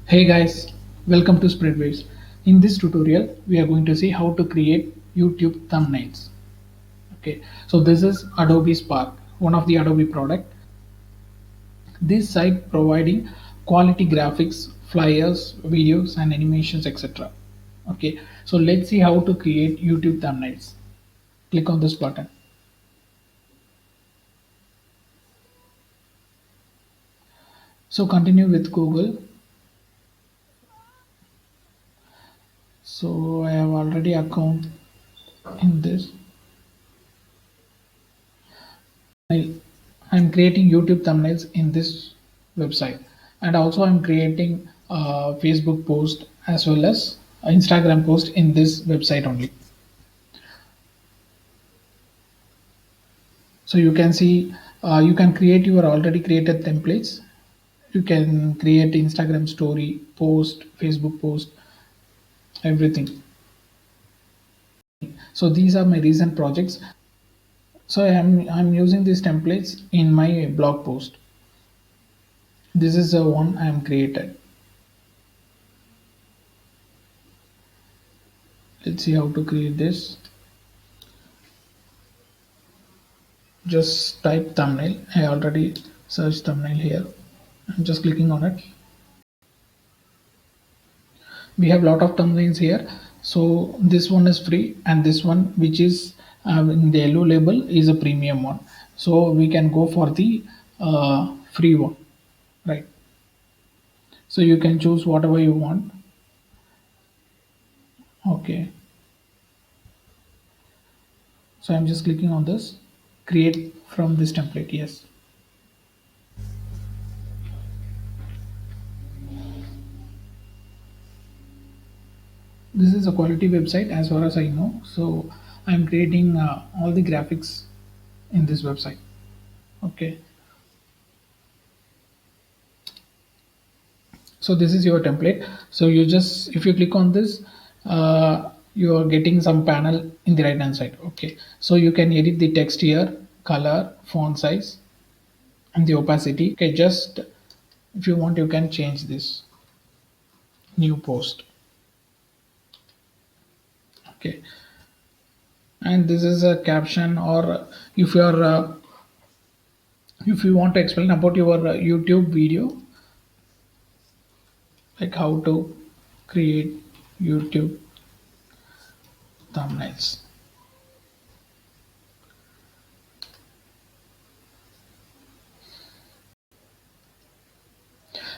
Hey guys, welcome to Spreadwaves. In this tutorial, we are going to see how to create YouTube thumbnails. Okay, so this is Adobe Spark, one of the Adobe product. This site providing quality graphics, flyers, videos, and animations, etc. Okay, so let's see how to create YouTube thumbnails. Click on this button. So continue with Google. So I have already account in this. I'm creating YouTube thumbnails in this website, and also I'm creating Facebook post as well as Instagram post in this website only. So you can see you can create your already created templates. You can create Instagram story, post, Facebook post, everything. So these are my recent projects. So I'm using these templates in my blog post. This is the one I am created. Let's see how to create this. Just type thumbnail. I already searched thumbnail here. I'm just clicking on it. We have a lot of thumbnails here. So this one is free, and this one, which is in the yellow label, is a premium one. So we can go for the free one, right? So you can choose whatever you want. Okay, so I'm just clicking on this, create from this template. Yes. This is a quality website as far as I know. So I'm creating all the graphics in this website. Okay, so this is your template. So you just, if you click on this, you are getting some panel in the right hand side. Okay, so you can edit the text here, color, font size, and the opacity. Okay, just if you want, you can change this. New post. Okay, and this is a caption, or if you are if you want to explain about your YouTube video, like how to create YouTube thumbnails.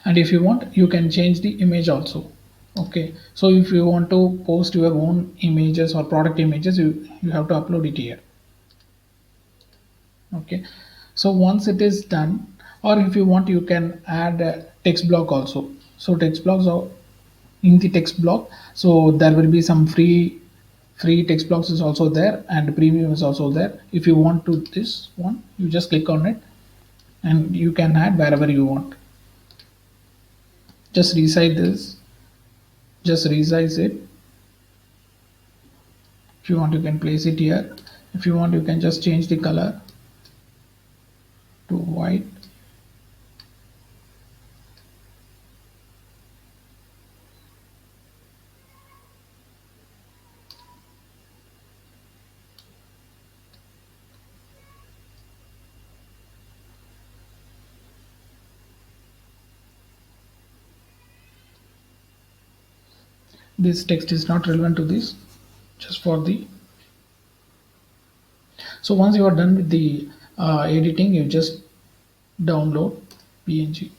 And if you want, you can change the image also. Okay, so if you want to post your own images or product images, you have to upload it here. Okay, so once it is done, or if you want, you can add a text block also. So text blocks are in the text block, so there will be some free text blocks is also there, and premium is also there. If you want to this one, you just click on it, and you can add wherever you want. Just resize this, just resize it. If you want, you can place it here. If you want, you can just change the color to white. This text is not relevant to this, just for the. So once you are done with the editing, you just download png.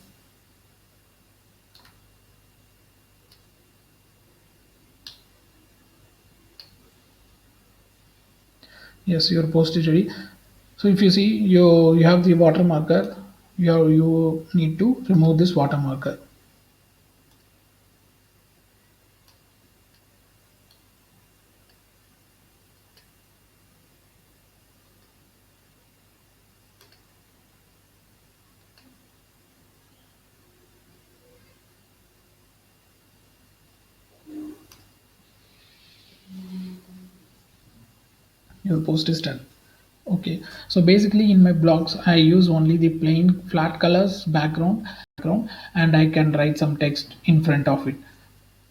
Yes, your post is ready. So if you see, you have the watermarker. You need to remove this watermarker. Your post is done. Okay, so basically in my blogs I use only the plain flat colors background background and I can write some text in front of it.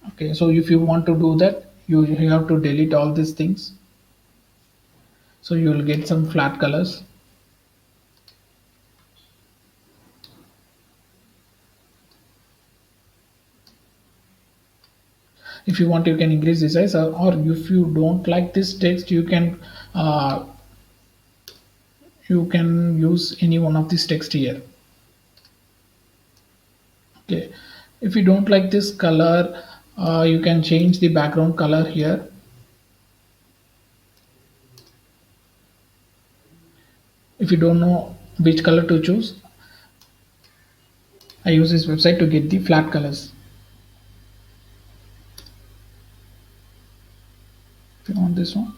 Okay, so if you want to do that, you have to delete all these things. So you will get some flat colors. If you want, you can increase the size, or if you don't like this text, you can use any one of these text here. Okay, if you don't like this color, you can change the background color here. If you don't know which color to choose, I use this website to get the flat colors. If you want this one,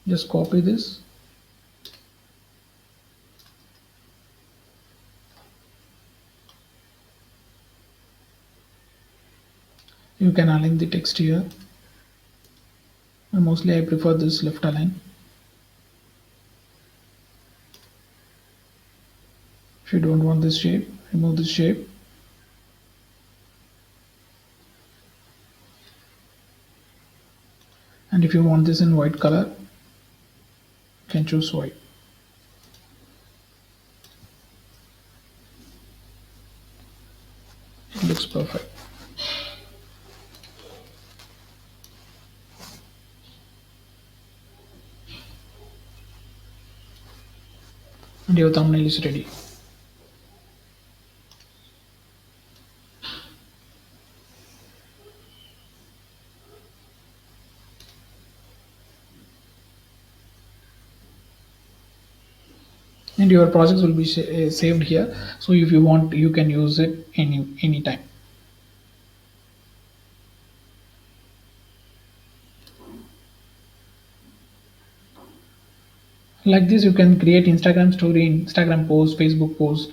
just copy this. You can align the text here. And mostly I prefer this left align. If you don't want this shape, remove this shape. And if you want this in white color, you can choose white. It looks perfect. And your thumbnail is ready. And your projects will be saved here. So if you want, you can use it anytime. Like this, you can create Instagram story, Instagram post, Facebook post.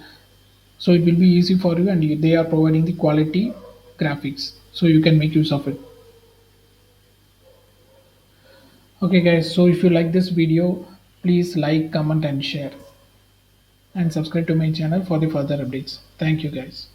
So it will be easy for you, and they are providing the quality graphics, so you can make use of it. Okay guys, so if you like this video, please like, comment and share, and subscribe to my channel for the further updates. Thank you guys.